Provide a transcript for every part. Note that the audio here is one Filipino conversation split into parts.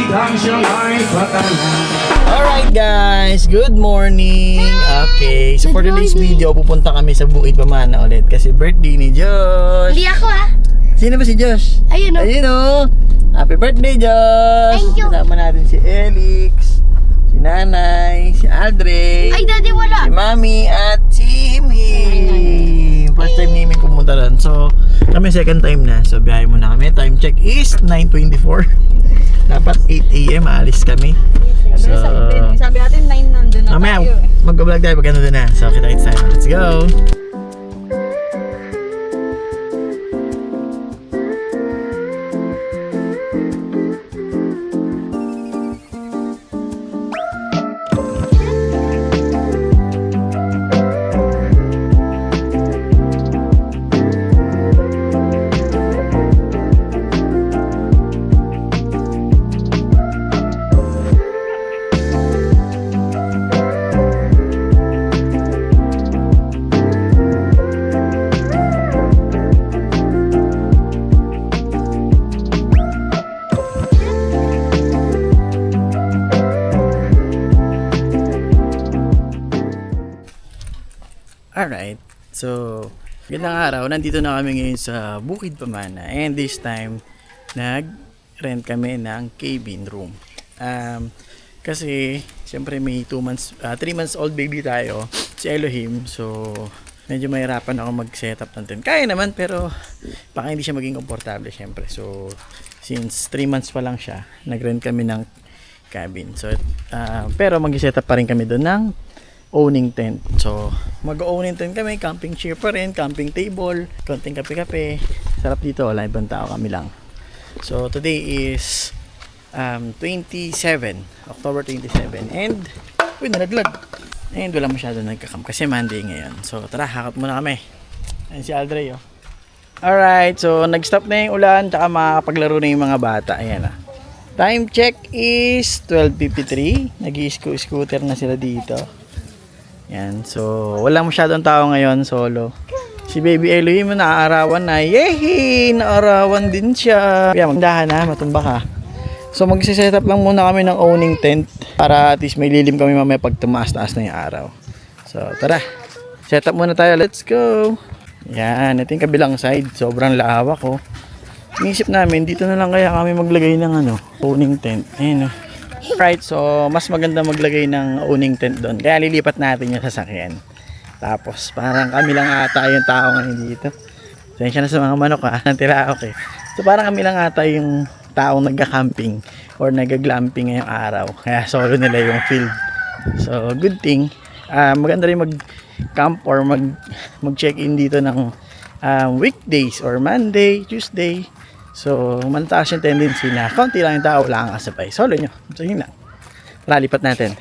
ang siyang ay patanan. Alright guys, good morning. Okay, so for today's video, pupunta kami sa Bukid Pamana ulit kasi birthday ni Josh. Hindi ako Sino ba si Josh? Ayun o. Ayun o. Happy birthday, Josh. Thank you. Kasama natin si Elix, si Nanay, si Aldre, Ay, daddy, wala. si Mami, at si Himmy. First time ni Himmy pumunta ron. So, kami second time na. So, biyahe muna kami. Time check is 9:24. Dapat 8 AM alis kami. So, Sabi natin 9 nandun na mamaya, tayo. mag-vlog tayo pag nandun na. So, kita-kits tayo. Let's go! Alright, so gandang araw, nandito na kami ngayon sa Bukid Pamana and this time nag-rent kami ng cabin room. Kasi siyempre may 3 months old baby tayo, si Elohim, so medyo mahirapan ako mag-setup ng tent. Kaya naman pero baka hindi siya maging komportable siyempre. So since 3 months pa lang siya, nag-rent kami ng cabin. So pero mag-setup pa rin kami doon ng owning tent. So, mag-owning tent kami, camping chair pa rin, camping table, konting kape-kape. Sarap dito, wala ibang tao, kami lang. So, today is October 27 and nalaglag. And wala masyado nagkakam kasi Monday ngayon. So, tara, hakot muna kami. Ayan si Aldre, oh. Alright, so nag-stop na yung ulan, tsaka makakapaglaro na yung mga bata. Ayan na. Time check is 12:53. Nag-i-scooter na sila dito. Yan, so walang masyadong tao ngayon, solo. Si Baby Elohim naaarawan na. Yehey! Naaarawan din siya. Kaya magdahan na, matumba ka. So mag-set up lang muna kami ng owning tent para at least may lilim kami mamaya pag tumaas-taas na yung araw. So tara, set up muna tayo. Let's go! Yan, ito yung kabilang side. Sobrang lawak oh. Inisip namin, dito na lang kaya kami maglagay ng owning tent. Ayan oh. Right, so mas maganda maglagay ng owning tent doon. Kaya lilipat natin yung sasakyan. Tapos parang kami lang ata yung tao ngayon dito. Sensya na sa mga manok natira okay. So parang kami lang ata yung taong nagka-camping or nagga-glamping ngayong araw. Kaya solo nila yung field. So good thing. Maganda rin mag-camp or mag-check-in dito ng weekdays or Monday, Tuesday. So, mantaas yung tendency na konti lang yung tao, wala kang kasabay. Solo nyo. So, yun lang. Lalipat natin.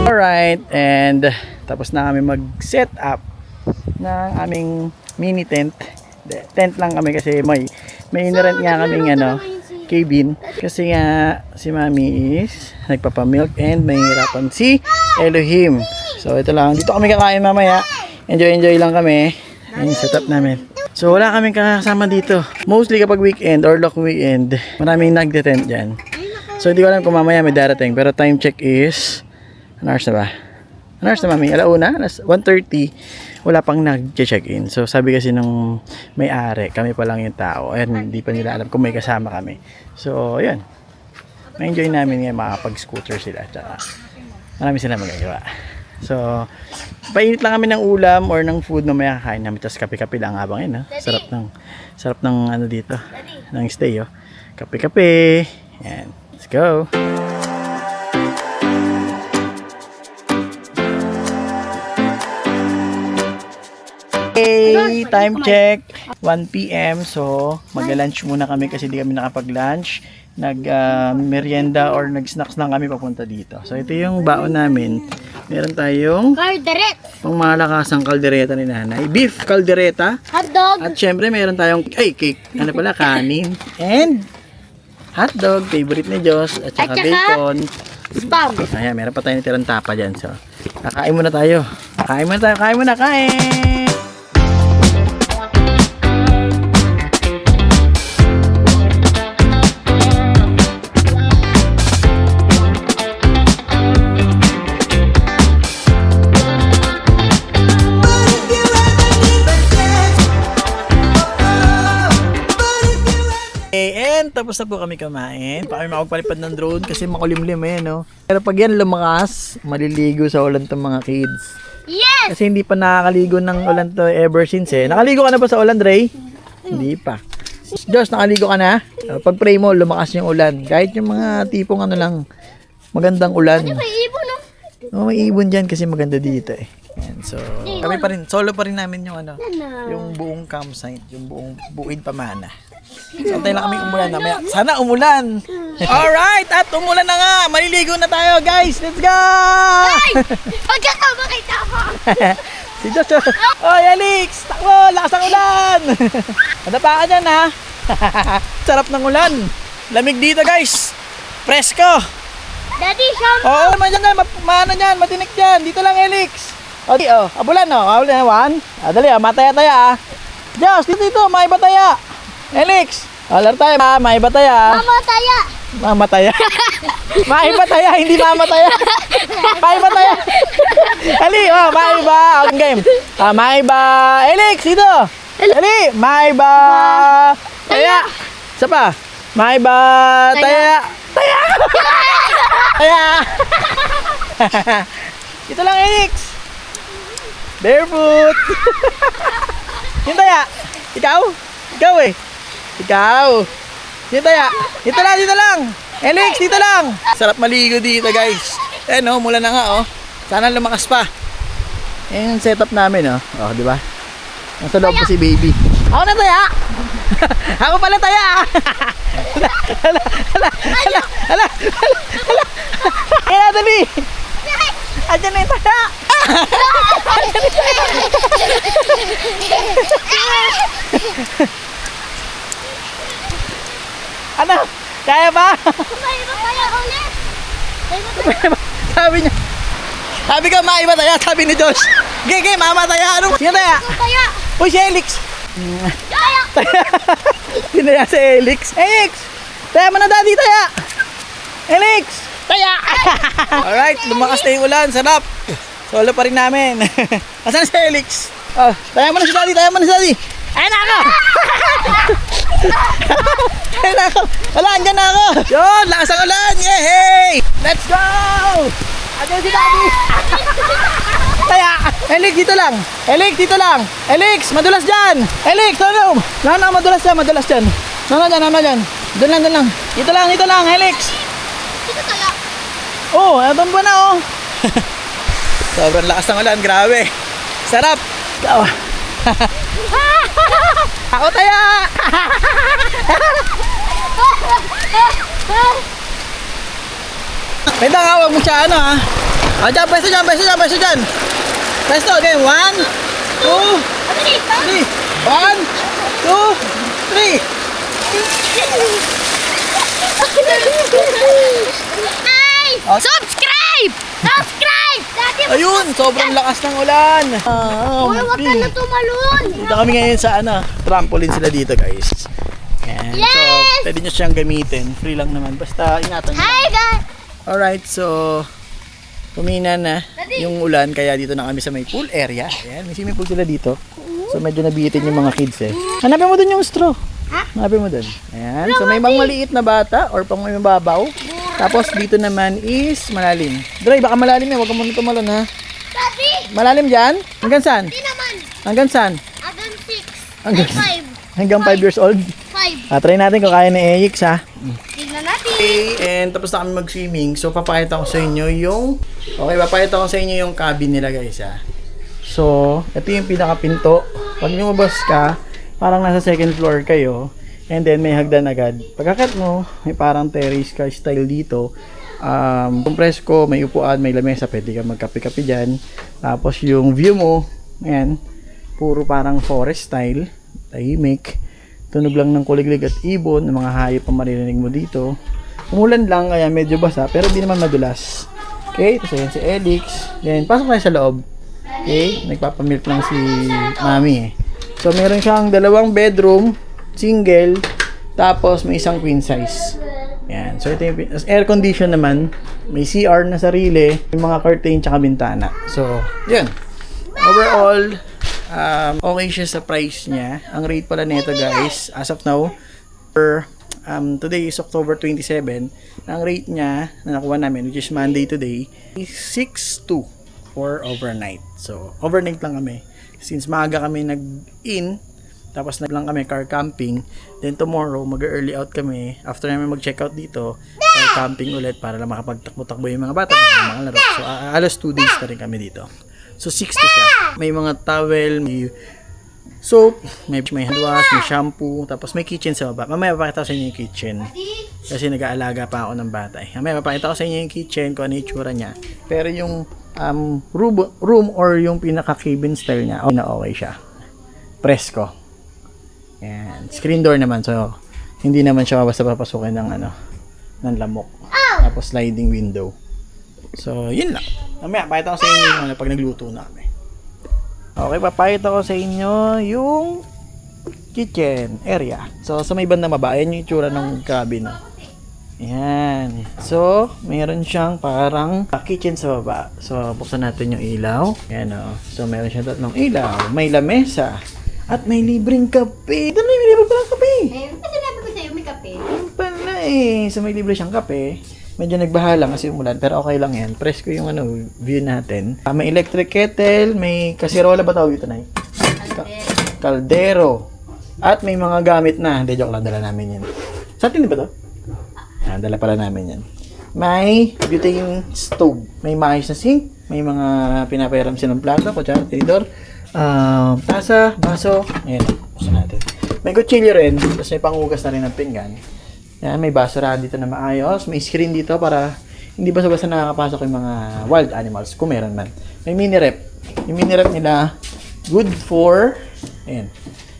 Alright, and tapos na kami mag-set up ng aming mini tent. Tent lang kami kasi may inirent nga kaming cabin kasi nga si Mami is nagpapamilk and may hirapan si Elohim. So ito lang, dito kami kakain mamaya. Enjoy lang kami. Yung setup namin. So wala kaming kasama dito. Mostly kapag weekend or long weekend, maraming nagte-tent dyan. So hindi ko alam kung mamaya may darating, pero time check is ano oras na ba? Ano oras na Mami? Alauna? 1:30. Wala pang nag-check-in. So sabi kasi nung may-ari, kami pa lang yung tao. Ayan, hindi pa nila alam kung may kasama kami. So ayun, ma-enjoy namin ngayon makapag-scooter sila. Tsaka marami sila magagawa. So painit lang kami ng ulam or ng food mamaya kakain namin. Tapos kape-kape lang habang yun. Sarap ng dito, ng stay. Oh. Kape-kape. Ayan, let's go. Okay, time check 1 PM. So mag-lunch muna kami kasi di kami nakapag-lunch. merienda or nag-snacks lang kami papunta dito. So ito yung baon namin. Meron tayong Calderette. pangmalakasang kaldereta ni nanay. Beef kaldereta. Hotdog. At syempre meron tayong cake. Ano pala, kanin. And hotdog, favorite ni Diyos. At saka At saka, bacon. Spam. Ayan, meron pa tayong tirang tapa dyan. So, kakain muna tayo. Kain muna. And tapos na po kami kumain. Pa kami makapalipad ng drone kasi makulimlim no? Pero pag yan lumakas, maliligo sa ulan tong mga kids. Yes! Kasi hindi pa nakakaligo ng ulan to ever since Nakaligo ka na ba sa ulan, Dre? Hindi pa. Diyos, nakaligo ka na? Pag pray mo, lumakas yung ulan. Kahit yung mga tipong magandang ulan. May ibon, no? May ibon dyan kasi maganda dito Yan, so, kami pa rin, solo pa rin namin yung yung buong campsite, yung buong buuid pamana. So, tayo lang kami umulan na. Sana umulan! Alright! At umulan na nga! Maliligo na tayo, guys! Let's go! Ay! Pagkakaba kita mo! Si Josh! Oy, Alex! Takbo! Lakas ang ulan! Nadapa ka dyan, ha? Sarap ng ulan! Lamig dito, guys! Presko! Daddy, shampoo! Oo, naman dyan, maano dyan, matinik dyan. Dito lang, Alex. Okay, abulan, abulan, one. Dali, mataya-taya, Josh, dito, may bataya. Alex, laro tayo, may bataya. Mama, taya! Mamataya. May bataya, hindi mamataya. May bataya. Ali, may ba? Ang game. May ba? Alex, dito. Ali, may ba? Taya. Isa pa. May ba? Taya. Taya. Taya. Ito lang, Alex. Barefoot. Yung taya. Ikaw? Ikaw Ikaw. Yung taya. Dito lang. Alex, dito lang. Sarap maligo dito, guys. Mula na nga, Sana lumakas pa. Yan yung setup namin, di ba? Nasa loob ko si baby. Ako na taya. Ako pala taya. Hala. Kaya dali. Andiyan na yung taya. Ano? Kaya ba? May bataya ulit! May bataya! Sabi ko, maiba taya, sabi ni Josh. Gege, mama taya. Ano? Sino taya? Taya! Uy, si Elix. Taya! Tinaya si Elix. Elix! Taya mo na, daddy, taya. Elix! Taya! Alright, lumakas na yung ulan. Sarap. Solo pa rin namin. Asan si Elix? Taya mo na si daddy. Ayun na ako! Ayun na ako! Wala, andyan na ako! Yun, lakas ang ulan! Yehey! Let's go! Andyan si daddy! Taya! Elix, dito lang! Elix, madulas dyan! Elix, no, madulas dyan! No, dyan! Doon lang! Dito lang, Elix! Dito taya! Eto ba na, Sobrang lakas ng ulan, grabe! Sarap! Ako taya! May tangawag mo siya, ha? Dyan, pwesto dyan! Pwesto, game, 1, 2, 3! 1, 2, 3! Ay! Subscribe! Daddy, Ayun, sobrang lakas ng ulan! Uy, wag ka na tumalon! Dito kami ngayon sa trampoline sila dito, guys. Ayan. Yes! So, pwede nyo siyang gamitin. Free lang naman. Basta ingatan nyo. Hi, guys! Alright, so tumina na yung ulan kaya dito na kami sa may pool area. Ayan, may swimming pool sila dito. So medyo nabitin yung mga kids Hanapin mo dun yung straw. Hanapin mo dun. Ayan, so may mga maliit na bata or pang may mababaw. Tapos dito naman is malalim. Dre, baka malalim huwag ka muna tumalon Daddy! Malalim dyan? Hanggang saan? Di naman! Hanggang saan? Hanggang 6. Hanggang 5. Hanggang 5 years old. 5. Try natin kung kaya ni Eyix Tignan natin. Okay, and tapos na kami mag-swimming. So, papakita ko sa inyo yung cabin nila, guys, So, ito yung pinaka-pinto. Pag lumabas ka, parang nasa second floor kayo. And then may hagdan agad. Pagkakat mo, may parang terrace car style dito. Presko, may upuan, may lamesa, pwede ka magkape-kape dyan. Tapos yung view mo, ayan, puro parang forest style, tahimik. Tunog lang ng kuliglig at ibon, ng mga hayop pa maririnig mo dito. Umulan lang, kaya medyo basa, pero di naman madulas. Okay, tapos ayan si Elix. Then, pasok tayo sa loob. Okay, nagpapamilk lang si Mami eh. So, meron siyang 2 bedroom, single, tapos may isang queen size. Yan. So, ito yung air condition naman. May CR na sarili, may mga curtain tsaka bintana. So, yun. Overall, okay siya sa price niya. Ang rate pala nito guys, as of now, today is October 27. Ang rate niya na nakuha namin, which is Monday today, is 6.2 for overnight. So, overnight lang kami. Since maaga kami nag-in, tapos na lang kami car camping. Then tomorrow, mag-early out kami. After namin mag-check out dito, car camping ulit para lang makapagtakbo-takbo yung mga bata, mga laro. So, alas 2 days na rin kami dito. So, 6 to siya. May mga towel, may soap, may hand wash, may shampoo, tapos may kitchen sa baba. Mamaya papakita ko sa inyo yung kitchen. Kasi nag-aalaga pa ako ng bata. Mamaya papakita ko sa inyo yung kitchen, kung ano yung itsura niya. Pero yung room or yung pinaka-cabin style niya, okay siya. Presko. Yan. Screen door naman, so hindi naman siya basta papasukin ng ng lamok. Tapos sliding window. So, yun lang. Mamaya, pakita ko sa inyo yung pag nagluto na kami. Okay, papakita ko sa inyo yung kitchen area. So, sa may banda baba, ayan yung itsura ng cabin. Ayan. So, meron siyang parang kitchen sa baba. So, buksan natin yung ilaw. Ayan o. So, meron siyang 3 ilaw. May lamesa. At may libreng kape. Ito na, may libre palang kape. Eh, ba't sinabi ko sa'yo may kape? Yung pala eh. So, may libre siyang kape. Medyo nagbahala kasi umulan, pero okay lang yan. Press ko yung view natin. May electric kettle, may kasirola ba tawag ito, Nay? Kaldero. At may mga gamit na. Hindi, joke lang, dala namin yan. Sa atin ba to? Dala pala namin yan. May butane stove. May maayos na sink. May mga pinapairam silang plato, kutsara, tinidor. Tasa, baso. Ayan, buksan natin. May kutsilyo rin. Tapos may pangugas na rin ng pinggan. Yan, may basura dito na maayos. May screen dito para hindi basta-basta nakakapasok yung mga wild animals. Kung meron man. May mini rep. Yung mini rep nila, good for, ayan.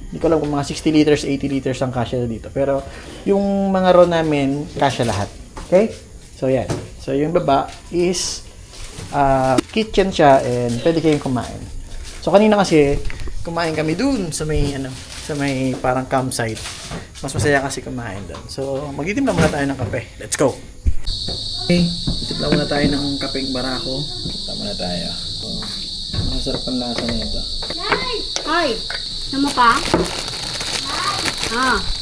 Hindi ko alam kung mga 60 liters, 80 liters ang kasya dito. Pero yung mga raw namin, kasya lahat. Okay? So, yan. So, yung baba is kitchen siya and pwede kayong kumain. So, kanina kasi, kumain kami dun sa may, sa may parang campsite. Mas masaya kasi kumain dun. So, magtitimpla muna tayo ng kape. Let's go! Okay, timpla muna tayo ng kapeng barako. Tama na tayo. So, masarap ang lasa nito. Ay! Sama pa?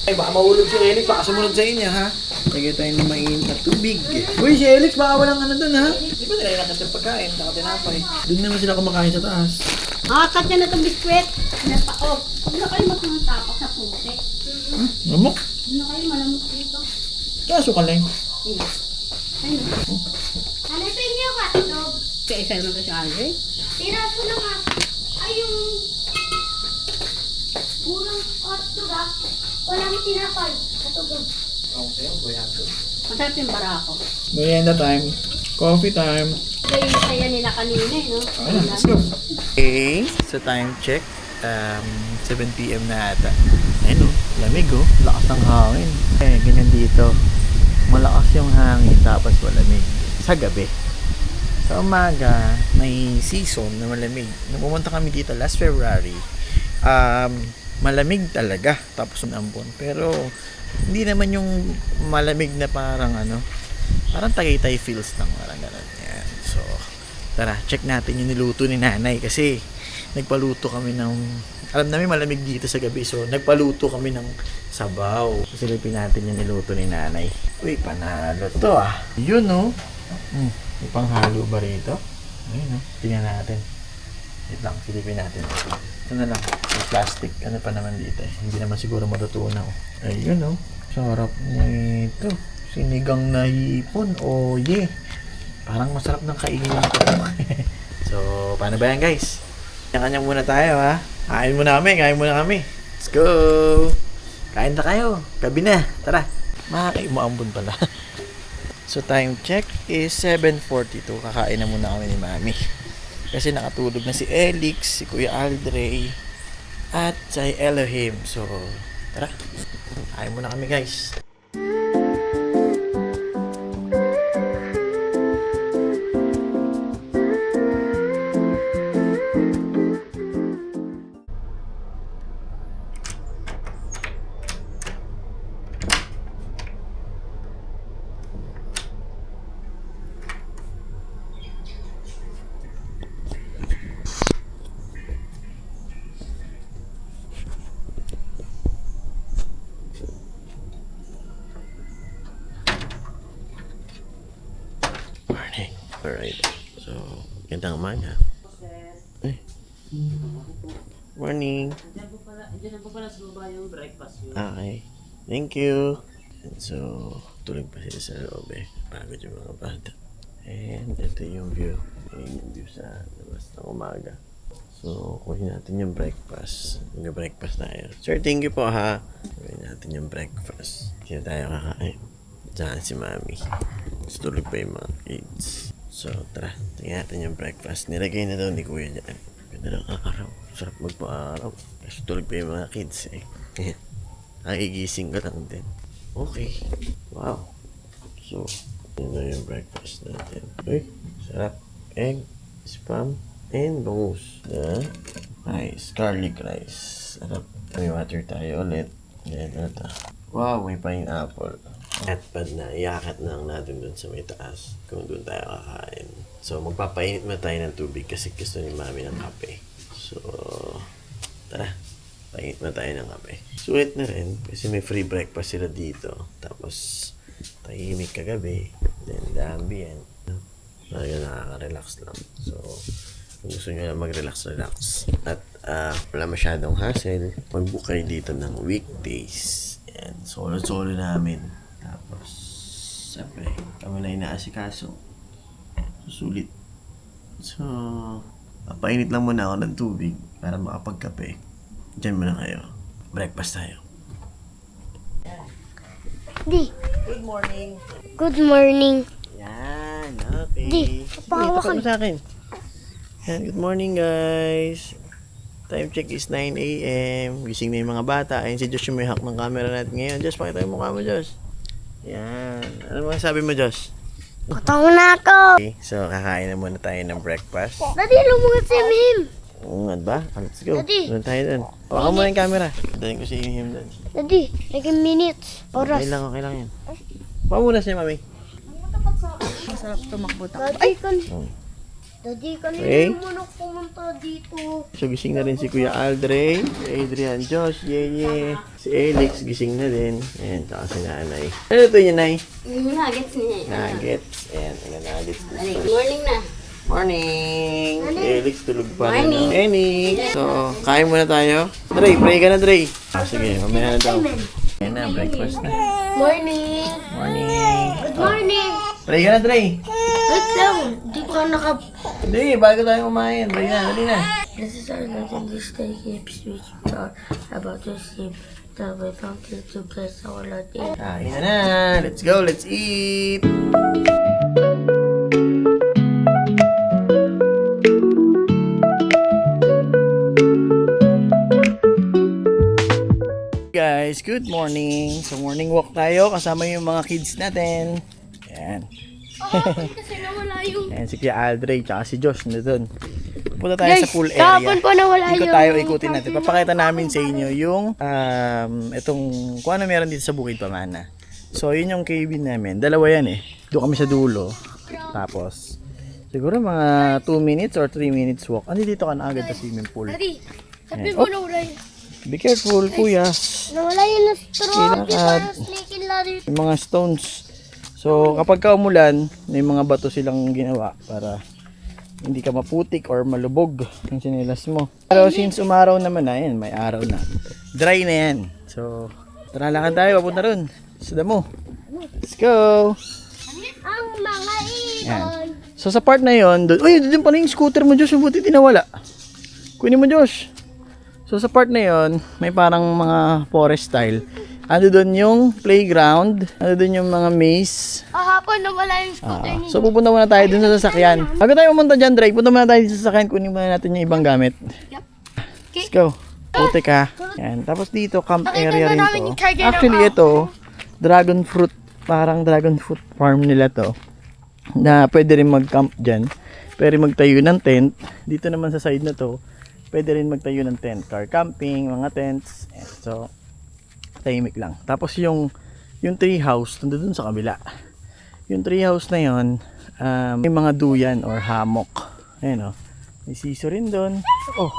Ay, baka mahulog si Elix, baka sumunod sa inyo, ha? Lagay tayo ng mainit na tubig. Uy, si Elix, baka walang dun, ha? Di ba nila nakas ng pagkain, saka tinapay? Doon naman sila kumakain sa taas. Cut na itong biskwit. Huwag na kayo magmatapak sa puti. Lamok? Huwag na kayo malamok dito. Kaso ka lang. Hanapin niyo ka, Tob. Kaya isa naman si Andre. Tiraso na nga. Ay, yung kulang hotdog ah. Walang tinapay. Hotdog. Masarap yung barako. Merienda time. Coffee time. Ito yung saya nila kanina eh, no? Okay na, let's go. Okay, so time check. 7 PM na ata. Ayun o, lamig o. Lakas ng hangin. Eh, ganyan dito. Malakas yung hangin tapos malamig. Sa gabi. Sa umaga, may season na malamig. Nung pumunta kami dito last February, malamig talaga. Tapos umaambon. Pero, hindi naman yung malamig na parang parang Tagaytay feels lang. Parang ganun. Yan. So, tara, check natin yung niluto ni nanay kasi nagpaluto kami ng, alam namin malamig dito sa gabi, so nagpaluto kami ng sabaw. Silipin natin yung niluto ni nanay. Uy, panalo to ah. Yun no. May panghalo ba rito? Ayun no. Tingnan natin. Wait lang, silipin natin. Ito na lang. May plastic. Ano pa naman dito eh. Hindi naman siguro matutunaw. Ayun no. Sarap nito. Sinigang na hipon. Oh yeah. Parang masarap ng kainin ko. So, paano ba yan guys? Kanya-kanya muna tayo ha. Kain muna kami. Let's go! Kain Kain na kayo. Gabi na. Tara. Umaambon pala. So time check is 7:42. Kakain na muna kami ni Mami. Kasi nakatulog na si Elix, si Kuya Aldre, at si Elohim. So, tara. Kain muna kami, guys. Morning. Alright. So, gandang umaga. Ay. Morning. Diyan po pala sa baba yung breakfast yun. Okay. Thank you. And so, tulog pa sila sa loob eh. Pagod yung mga bata. And ito yung view. Yung view sa labas ng umaga. So, kunin natin yung breakfast. Mag-breakfast tayo. Sir, thank you po ha. Kunin natin yung breakfast. Hindi tayo kakain. Diyan si Mami. So, tulog pa yung mga kids. So, tara. Tingnan natin yung breakfast. Nilagay na daw ni Kuya dyan. Ganda ng araw. Sarap magpa-araw. Kasi tulog pa yung mga kids eh. Nakigising ko lang din. Okay. Wow. So, yun na yung breakfast natin. Uy, sarap. Egg, spam, and bangus. Rice, garlic rice. Sarap. May water tayo ulit. Yan na ito. Wow, may pineapple. At pad na, iakat na lang natin dun sa may taas kung dun tayo kakain. So, magpapainit na tayo ng tubig kasi gusto ni Mami ng kape. So, tara. Painit na tayo ng kape. Sulit na rin kasi may free breakfast sila dito. Tapos, tahimik kagabi. Then, the ambient. Talaga nakaka-relax lang. So, kung gusto nyo lang mag-relax. At wala masyadong hassle, mag-book kayo dito ng weekdays. Yan, solo-solo namin. Tapos, siyempre, kami na inaasikaso. Sulit. So, papainit lang muna ako ng tubig para makapagkape. Diyan muna kayo. Breakfast tayo. Di, Good morning. good morning. Yan, okay. Di, Sige, papahawa tapat mo sa akin. Yan, good morning guys. Time check is 9 a.m. Gising na yung mga bata. Ayun si Josh yung may hack ng camera natin ngayon. Josh, pakita yung mukha mo, Josh. Yan. Ano mga sabi mo, Josh? Patang na ako. Okay, so kakain na muna tayo ng breakfast. Daddy, lumungat si Mim. Ungad ba? Let's go. Daddy. Doon tayo doon. Hawakan mo na yung camera. Dalhin ko si Ihim doon. Daddy, like a minutes. Oras. Okay lang yan. Hawakan muna siya, Mami. Masarap tumakbo. Daddy, Oh. Daddy, kanina Okay. naman ako pumunta dito. So gising na rin si Kuya Aldre, si Adrian, Josh, Yeye, si Elix gising na din. Ayan, saka si Nanay. Ano ito yung Nanay? Nuggets niya. Nuggets. Ayan, nuggets. Good morning na. Morning! Si Elix tulog pa rin. Morning! So, kain muna tayo. Dre, pray ka na, Dre. Sige, mamaya na daw. Ayan na, breakfast na. Morning. Morning! Good morning. Pray ka na, Dre. Wait lang, di pa Hindi, bago tayo kumain. Pray na, dali na. This is our night and this day keeps which we are about to sleep. That we found to bless our Lord. Kain na na. Let's go, let's eat! Guys, good morning. So morning walk tayo kasama yung mga kids natin. Ayan. Kasi nawala yung... Ayan si Kuya Aldre tsaka si Josh nandun. Punta tayo sa pool area. kahapon po nawala Ikot yung... tayo, ikutin natin. Papakita namin sa inyo yung itong kung ano meron dito sa Bukid Pamana. So yun yung cabin namin. Dalawa yan eh. Doon kami sa dulo. Tapos siguro mga 2 minutes or 3 minutes walk. Ano dito ka na agad sa swimming pool. Daddy, sabi Ayan. mo Oh. nawala yung... Be careful, kuya. Nawala yung straw. Di Kailangan. ba snake in ladder? Yung mga stones. So kapag ka umulan, may mga bato silang ginawa para hindi ka maputik or malubog yung sinilas mo. Pero since umaraw naman na yan, may araw na. Dry na yan. So tara lakad tayo, papunta ron. Sa damo. Let's go! Ang mga Yan. ibon. So sa part na yon, uy, doon pala yung scooter mo, Josh, yung buti tinawala. Kunin mo, Josh. So sa part na yon, may parang mga forest style. Ando doon yung playground. Ando doon yung mga maze. Hapon na wala yung scooter ni So pupunta muna tayo dun sa sasakyan. Bago tayo pumunta dyan, Drake, punta muna tayo sa sasakyan. Kunin muna natin yung ibang gamit. Let's go. Putik ha. Yan. Tapos dito, camp area rin to. Actually, ito, dragon fruit. Parang dragon fruit farm nila to. Na pwede rin mag-camp dyan. Pwede magtayo ng tent. Dito naman sa side na to, pwede rin magtayo ng tent. Car camping, mga tents. Yan. So, tahimik lang. Tapos yung tree house, nandun sa kabila. Yung tree house na yon, may mga duyan or hammock. Ayan o. May siso rin doon. Oh,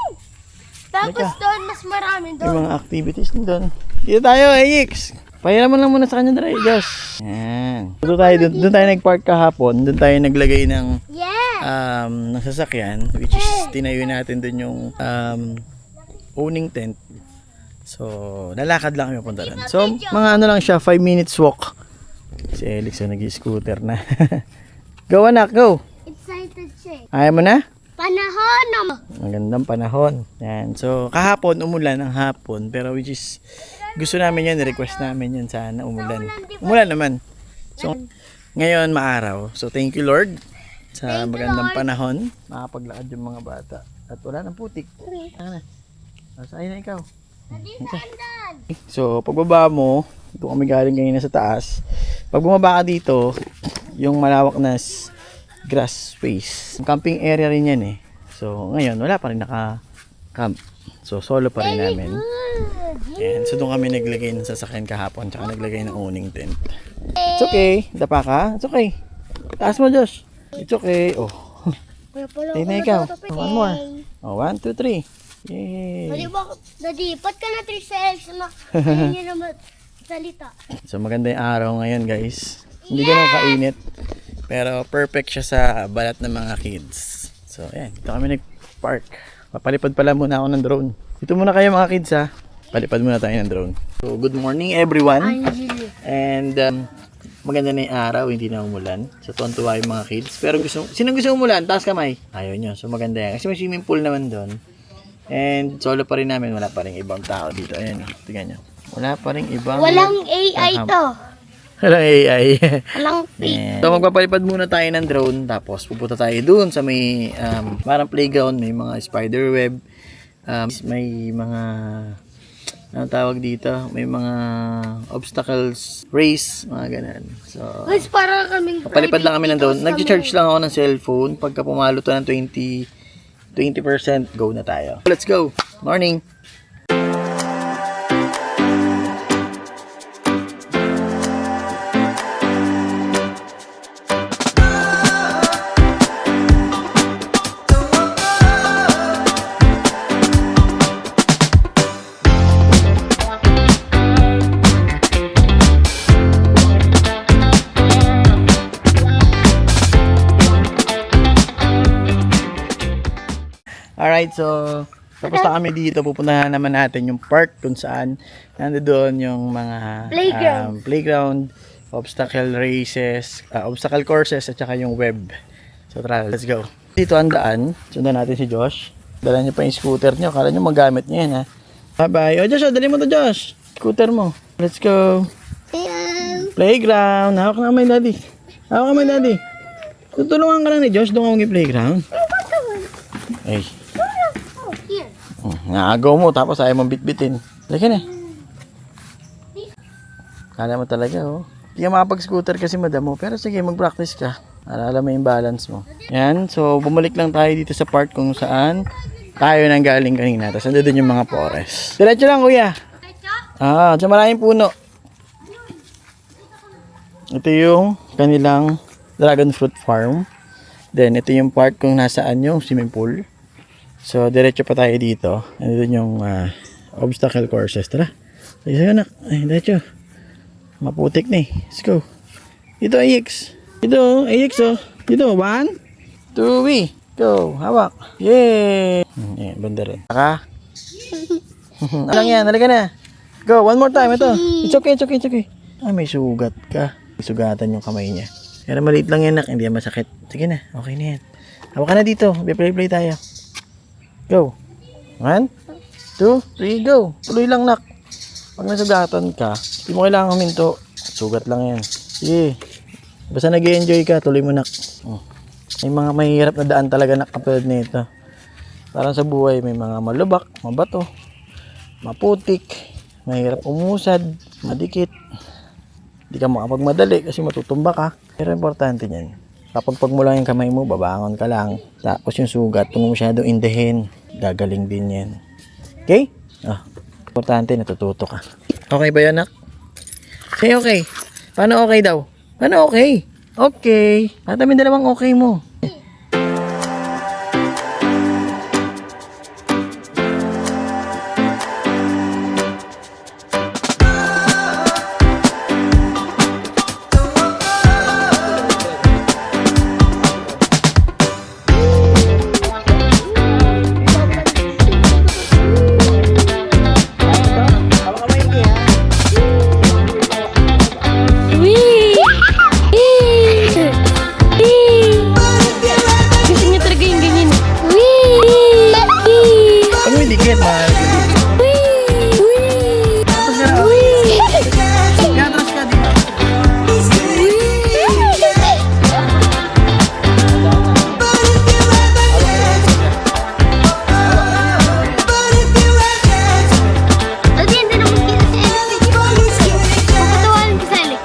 Tapos doon, mas marami may doon. mga activities din doon. Dito tayo, Ayix. Pahiraman lang muna sa kanya, Dre. Josh. Ayan. Doon tayo nag-park kahapon. Doon tayo naglagay ng Yeah! ng sasakyan, which is tinayo natin doon yung owning tent. So, lalakad lang kami punta doon. So, mga ano lang siya, 5 minutes walk. Si Elix yung nag-scooter na. Go anak, go! Excited siya. Ayaw mo na? Panahon naman. Magandang panahon. Yan. So, kahapon umulan ng hapon, pero which is gusto namin yan, request namin yan sana umulan. Umulan naman. So, ngayon maaraw. So, thank you Lord sa magandang panahon. Makapaglakad yung mga bata. At wala nang putik. Sana. Saan na ikaw? So, pagbaba mo, ito kami galing kanina sa taas. Pag bumaba ka dito, yung malawak na grass space. Camping area rin yan eh. So, ngayon, wala pa rin naka-camp. So, solo pa rin namin. Yan. So, doon kami naglagay ng sasakyan kahapon, tsaka naglagay ng owning tent. It's okay. Dapa ka? It's okay. Taas mo, Josh. It's okay. Oh. Tingnan na ikaw. One more. Oh, 1, 2, 3. Yay. Daddy, ba't ka na 3 seconds na hindi naman salita? So maganda yung araw ngayon guys. Hindi ganun kainit. Pero perfect siya sa balat ng mga kids. So ayan, dito kami nag-park. Papalipad pala muna ako ng drone. Dito muna kayo mga kids ha. Palipad muna tayo ng drone. So good morning everyone. And maganda na yung araw, hindi na umulan. So tuwan-tuwa yung mga kids. Pero sino gusto umulan? Taas kamay. Ayaw nyo. So maganda yan. Kasi may swimming pool naman doon. And solo pa rin namin, wala pa rin ibang tao dito. Ayan, tingnan nyo. Wala pa rin ibang... Walang AI to. Walang AI. Walang fake. So magpapalipad muna tayo ng drone. Tapos pupunta tayo dun sa may parang playground. May mga spider web. May mga... Ano tawag dito? May mga obstacles race. Mga ganun. So... Guys, para kaming... Papalipad lang kami ng drone. Nag-charge lang ako ng cellphone. Pagka pumalo to ng 20% go na tayo. Let's go. Morning. Alright, so tapos na kami dito. Pupuntahan naman natin yung park kung saan nandoon yung mga playground, obstacle races, obstacle courses at saka yung web. So tara, let's go. Dito ang daan. Sundan natin si Josh. Dala niya pa yung scooter niyo. Kala niyo magamit niya yan ha. Bye bye. Oh Josh, dali mo to Josh. Scooter mo. Let's go. Playground. Hawak na kamay daddy. Hawak kamay daddy. Tutulungan ka lang ni Josh. Doon ka playground. Ay. Naagaw mo tapos ayaw mong bitbitin. Lagi na. Kala mo talaga oh. Hindi ka makapag-scooter kasi madam mo. Pero sige, mag-practice ka. Para alam mo yung balance mo. Yan. So, bumalik lang tayo dito sa part kung saan tayo nang galing kanina. Tapos nandun yung mga forest. Diretso lang kuya. So maraming puno. Ito yung kanilang dragon fruit farm. Then, ito yung part kung nasaan yung swimming pool. So, diretso pa tayo dito. Nandun yung obstacle courses. Tara. Sige anak. Ay, diretso. Maputik na eh. Let's go. Dito, AX. Dito, AX oh. Dito, 1, 2, we. Go. Hawak. Yay! Ayan, banda rin. Saka. Alang yan. Halika na. Go. One more time. Ito. It's okay, it's okay, it's okay. May sugat ka. May sugatan yung kamay niya. Pero maliit lang yan, nak. Hindi yan masakit. Sige na. Okay na yan. Hawak ka na dito. Play tayo. Go. 1, 2, 3, go. Tuloy lang, nak. Pag nasugatan ka, hindi mo kailangan huminto. Sugat lang yan. Sige. Basta nag-i-enjoy ka, tuloy mo nak. May mga mahirap na daan talaga na kapatid nito. Parang sa buhay, may mga malubak, mabato, maputik, mahirap umusad, madikit. Hindi ka makapagmadali kasi matutumba ka. Pero importante niyan. Kapag mo lang yung kamay mo, babangon ka lang. Tapos yung sugat, kung masyadong indehin, gagaling din yan. Okay? Importante, natututo ka. Okay ba yun, nak? Say okay. Paano okay daw? Paano okay? Okay. Tatamin dalawang okay mo. Wee! Gusto niya talaga yung ganyan. Wee! Pag may dikit, mahal. Yatras ka dito. Dati hindi naman kita si Alex. Pagkatawanan ko si Alex.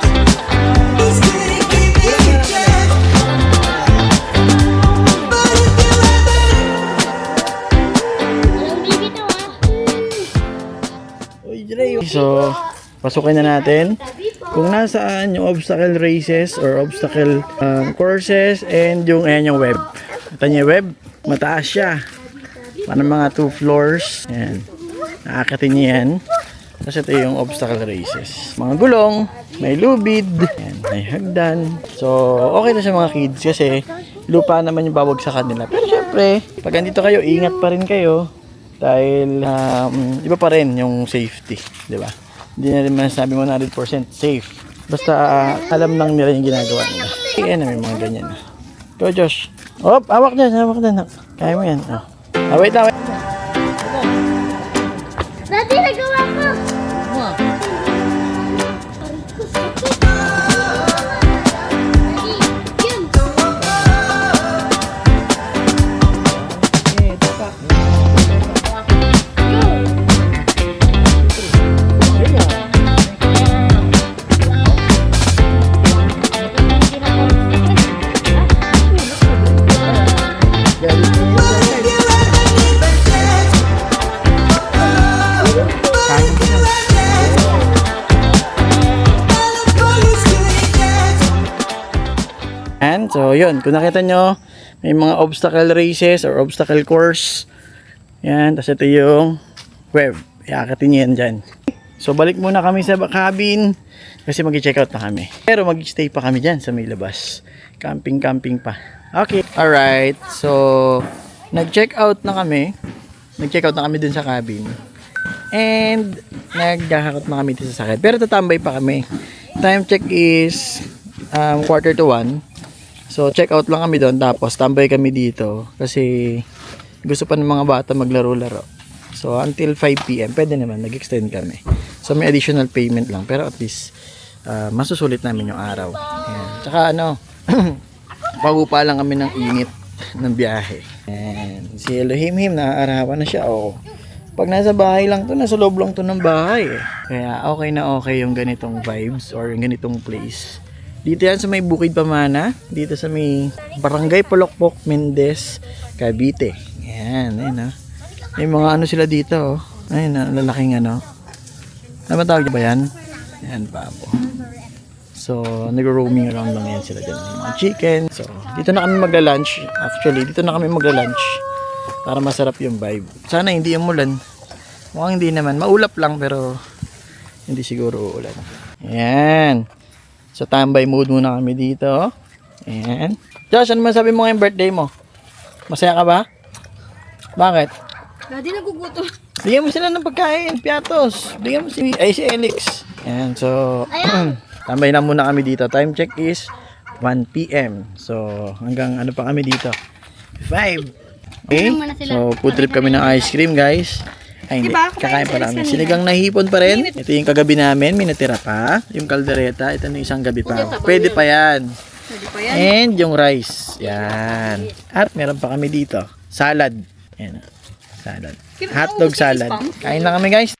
So, pasukin na natin kung nasaan yung obstacle races or obstacle courses and yung ayan yung web. Ito niyo yung web, mataas siya. Parang mga 2 floors. Ayan. Nakakatin niyo yan. Tapos ito yung obstacle races. Mga gulong, may lubid, ayan, may hagdan. So, okay to sa mga kids kasi lupa naman yung babagsakan nila. Pero syempre, pag andito kayo, ingat pa rin kayo. Dahil iba pa rin yung safety, di ba? Hindi na rin masasabi mo 100% safe. Basta alam lang nila yung ginagawa nila. Ayan na, may mga ganyan. Go Josh. Hop, hawak dyan, hawak dyan. Kaya mo yan. Wait lang, wait. Dati nagawa ko. Yun. So, yun. Kung nakita nyo, may mga obstacle races or obstacle course. Yan. Tapos ito yung web. Iakatin nyo yan dyan. So, balik muna kami sa cabin kasi mag-check out na kami. Pero mag-stay pa kami dyan sa may labas. Camping pa. Okay. Alright. So, nag-check out na kami. Nag-check out na kami dun sa cabin. And, nagkakakot na kami dito sa sakit. Pero tatambay pa kami. Time check is 1:45. So, check out lang kami doon. Tapos, tambay kami dito. Kasi, gusto pa ng mga bata maglaro-laro. So, until 5 PM, pwede naman. Nag-extend kami. So, may additional payment lang. Pero at least, masusulit namin yung araw. Ayan. Tsaka ano, pagupa lang kami ng init ng biyahe. And si Elohim, naaarawan na siya. Oh. Pag nasa bahay lang to, nasa loob lang to ng bahay. Kaya okay na okay yung ganitong vibes or yung ganitong place. Dito yan sa may Bukid Pamana. Dito sa may Barangay Polokpok, Mendez, Cavite. Ayan, ayun ha. May mga ano sila dito. Oh. Ayun ha, lalaking ano. Ano ba tawag ba yan? Ayan pa po. So, nag-roaming around lang yan sila dyan. Mga chicken. So, dito na kami magla-lunch. Actually, dito na kami magla-lunch. Para masarap yung vibe. Sana hindi umulan. Mukhang hindi naman. Maulap lang pero hindi siguro uulan. Ayan. So, tambay mood muna kami dito. Ayan. Josh, ano masabi mo ngayong birthday mo? Masaya ka ba? Bakit? Dati nagugutom. Bigyan mo sila ng pagkain, piatos. Bigyan mo si Alex. Ayan, so, tambay na muna kami dito. Time check is 1 PM. So, hanggang ano pa kami dito? 5. Okay? So, food trip kami ng ice cream, guys. Ay, hindi. Diba? Kakain pa Kumain namin. kanina. Sinigang na hipon pa rin. Ito yung kagabi namin. May natira pa. Yung kaldereta. Ito na yung isang gabi pa. Pwede pa yan. Pwede pa yan. And yung rice. Yan. At meron pa kami dito. Salad. Yan. Salad. Hotdog salad. Kain na kami guys.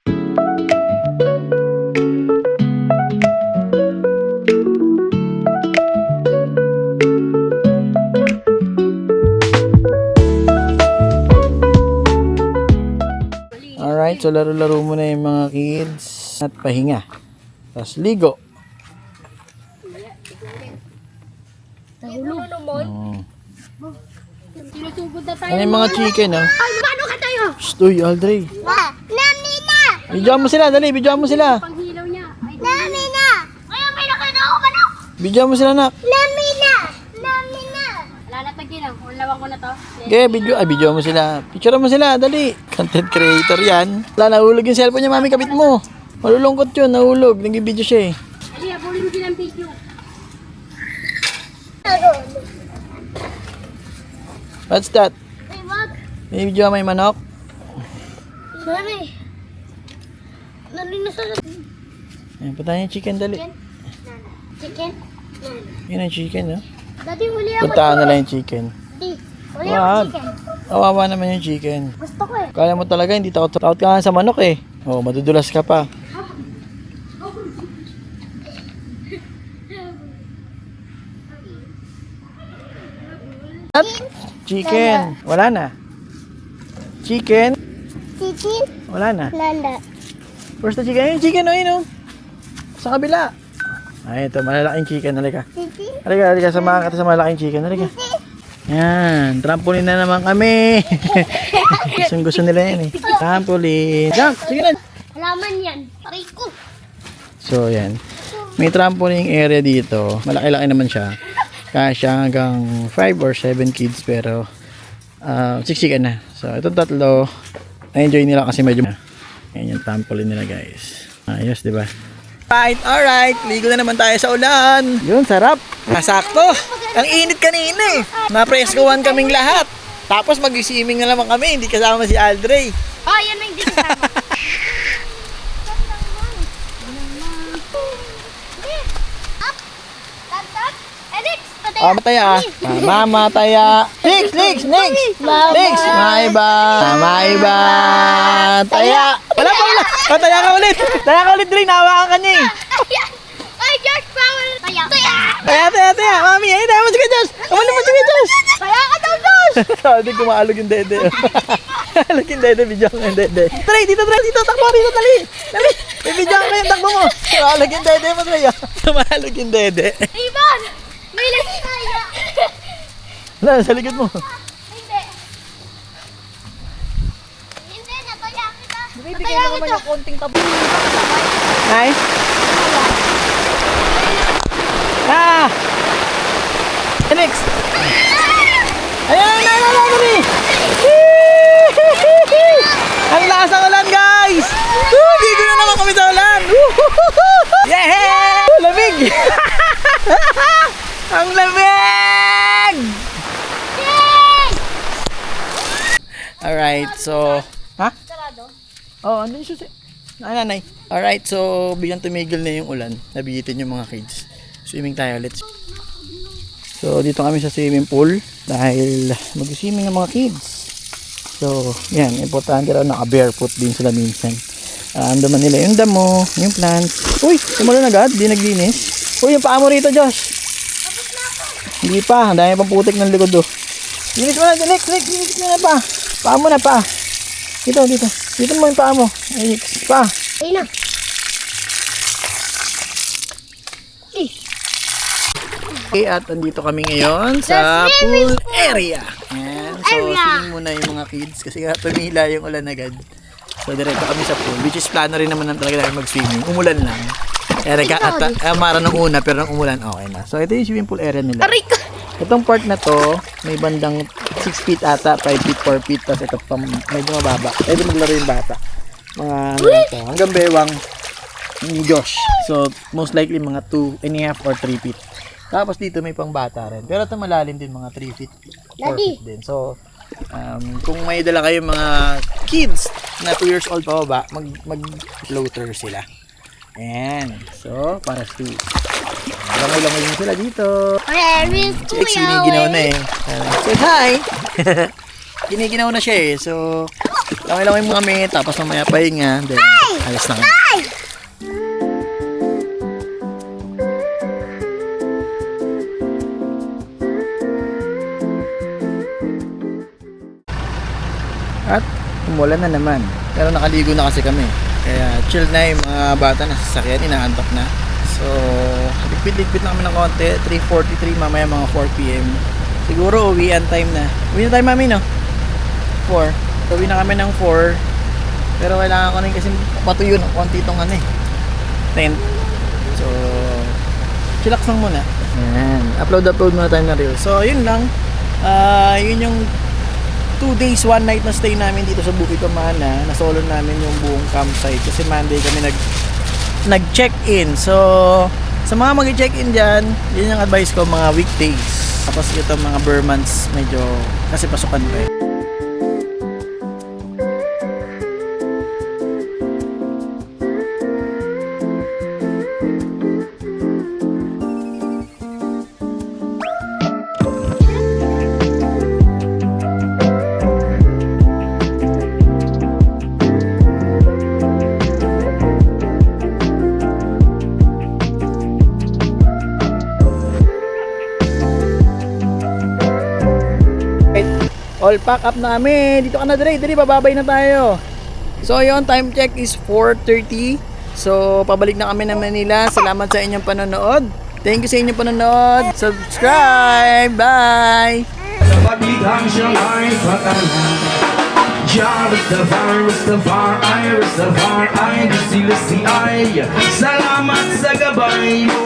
Alright, so laro-laro muna yung mga kids at pahinga. Tapos ligo. Oh. Sinusugod na tayo. Ano yung mga chicken, oh? Ay, paano ka tayo? Shh, uy, Aldrey. Namina! Bidyoan mo sila, dali, bidyoan mo sila. Panghilaw niya. Namina! Ay, may nakita ako manok! Bidyoan mo sila, nak. Namina! Namina! Wala na taginaw. Ulawang ko na to. Okay, bidyoan mo sila. Picture mo sila, dali. Content creator yan. Wala, nahulog yung cellphone niya, mami, kabit mo. Malulungkot yun, nahulog. Nag-video siya eh. Ali, abulin mo silang video. What's that? Ay, wag. May video may manok? Sorry. Nalina sa Ayan, punta yung chicken, dali. chicken. Yun ang chicken, oh. Dati huli ako. Puntaan na lang yung chicken. Di. Huli ako Wag. chicken. Kawawa naman yung chicken. Gusto ko eh. Kaya mo talaga, hindi takot ka nga sa manok eh. Oh, madudulas ka pa. At chicken. Wala na. Chicken. Chicken. Wala na. Landa. Where's the chicken? Ayun, chicken, oh, yun, oh. Sa kabila. Ay, ito, malalaking chicken. Halika. Chicken. Halika, samahan ka sa malaking chicken. Halika. Yan, trampoline na naman kami. Gusto nila yan eh. Trampoline. Jump, sige na. Halaman yan. Aray ko. So, yan. May trampoline area dito. Malaki-laki naman siya. Kasya hanggang 5 or 7 kids pero siksikan na. So, itong tatlo, na-enjoy nila kasi medyo yan yung trampoline nila guys. Ayos, di ba? Alright, ligo na naman tayo sa ulan. Yun, sarap. Masakto. Ang init kanina eh. Napreskohan kaming lahat. Tapos mag-swimming na naman kami, hindi kasama si Aldrey. Oh, yan na yung hindi kasama. Up. Tap, tap. Edit. Patay. Mataya. Mamataya. Next. Maiba. Taya. Wala. Taya ka ulit, Dre. Nahawakan ka niya eh. Ay, Josh, bawal. Taya. Taya. Mami, ayun tayo mo si Josh. Aman naman si Josh. Taya ka daw, Josh. Sabi ko maalog yung dede. Alog yung dede, video ko yung dede. Dre, dito, takbo dito, dali. Ibidyo ko yung takbo mo. Maalog yung dede mo, Dre. Maalog yung dede. Ivan, may nagtaya. Wala, sa likod mo. Hindi. Hindi, nataya kita. Nataya kita. konting tabo. Ay. Alex. Ayan, dali. Ang lakas ng ulan, guys. Ligo na naman kami sa ulan. Yeah! Lamig. Ang lamig. Alright, so... Ha? Oo, andun siya. Nanay. Alright, so biglang tumigil na yung ulan. Nabihitin yung mga kids. Swimming tayo, let's. So, dito kami sa swimming pool dahil mag-swimming ng mga kids. So, yan, importante raw naka-barefoot din sila minsan. Andaman nila yung damo, yung plants. Uy, tumulan agad, di naglinis. Uy, yung paa mo rito, Josh. Hindi pa, ang dami pang putik ng likod do. Linis mo na, Lex, linis mo na pa. Paa mo na pa. Dito mo yung paa mo. Ay, pa. Ayun na. Okay, at andito kami ngayon sa pool area. Ayan. So, swimming muna yung mga kids kasi nga tumila yung ulan agad. So, diretso kami sa pool, which is plano rin naman talaga namin mag-swimming. Umulan lang. Kaya mara nung una, pero nung umulan, okay na. So, ito yung swimming pool area nila. Itong part na to, may bandang 6 feet ata, 5 feet, 4 feet, tapos ito pa medyo mababa. Pwede maglaro yung bata. Mga ano to, hanggang bewang ni Josh. So, most likely mga 2.5 or 3 feet. Tapos dito may pang bata rin. Pero ito malalim din, mga 3 feet, 4 feet din. So, kung may dala kayong mga kids na 2 years old pa baba, mag-floater sila. Ayan. So, para sweet. Langoy-langoy din sila dito. Maraming Si X, giniginaw na eh. Say hi! Giniginaw na siya eh. So, langoy-langoy mo kami, tapos mamaya pahinga. Then, alis na kami. At umulan na naman. Pero nakaligo na kasi kami. Kaya chill na yung mga bata na sasakyan, inaantok na. So, ligpit-ligpit na kami ng konti. 3:43, mamaya mga 4 p.m. Siguro uwian time na. Uwi na tayo mami, no? 4. So, uwi na kami ng 4. Pero kailangan ko rin kasi patuyo ng konti itong ano eh. Tent. So, chillax lang muna. Ayan. Upload muna tayo na reel. So, yun lang. Yun yung 2 days, 1 night na stay namin dito sa Bukit Pamana. Nasolo namin yung buong campsite kasi Monday kami nag-check-in. So, sa mga mag-check-in dyan, yun yung advice ko, mga weekdays. Tapos ito mga bare months, medyo kasi pasukan pa eh. All pack up na kami. Dito ka na, Dre. Dre, bababay na tayo. So, yun. Time check is 4:30. So, pabalik na kami ng Manila. Salamat sa inyong panonood. Thank you sa inyong panonood. Subscribe. Bye! Sa paglitan siyang ay patanan. Ja, Rastafari, Salamat sa gabay mo.